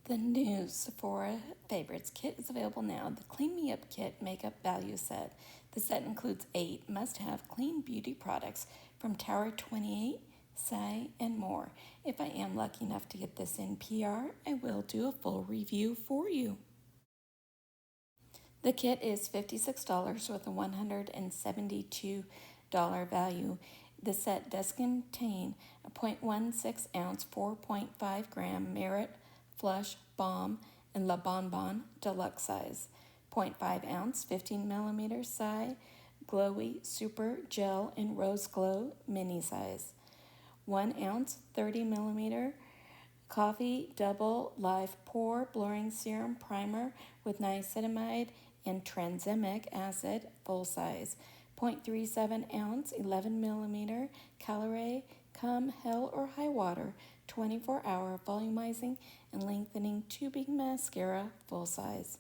The new Sephora Favorites kit is available now. The Clean Me Up Kit Makeup Value Set. The set includes 8 must-have clean beauty products from Tower 28, Sai, and more. If I am lucky enough to get this in PR, I will do a full review for you. The kit is $56 with a $172 value. The set does contain a 0.16 ounce, 4.5 gram Merit Flush Balm and La Bonbon Deluxe size, 0.5 ounce, 15 millimeter Sai Glowy Super Gel and Rose Glow mini size, 1 ounce, 30 millimeter Coffee Double Live Pore Blurring Serum Primer with niacinamide and tranexamic acid, full size, 0.37 ounce, 11 millimeter Calorie Come Hell or High Water 24-hour volumizing and lengthening tubing mascara, full size,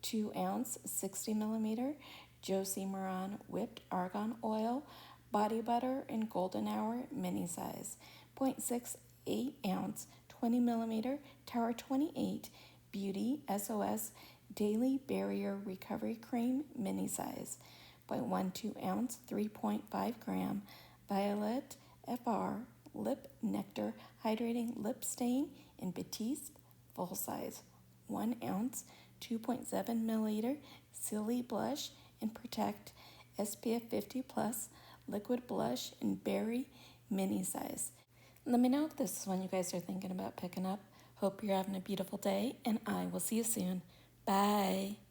2 ounce, 60 millimeter Josie Maran Whipped Argan Oil Body Butter and Golden Hour mini size, 0.68 ounce, 20 millimeter Tower 28 Beauty SOS Daily Barrier Recovery Cream mini size, 0.12 ounce, 3.5 gram Violet FR Lip Nectar Hydrating Lip Stain in Batiste, full size, 1 ounce, 2.7 milliliter Silly Blush and Protect SPF 50 Plus Liquid Blush in Berry mini size. Let me know if this is one you guys are thinking about picking up. Hope you're having a beautiful day, and I will see you soon. Bye.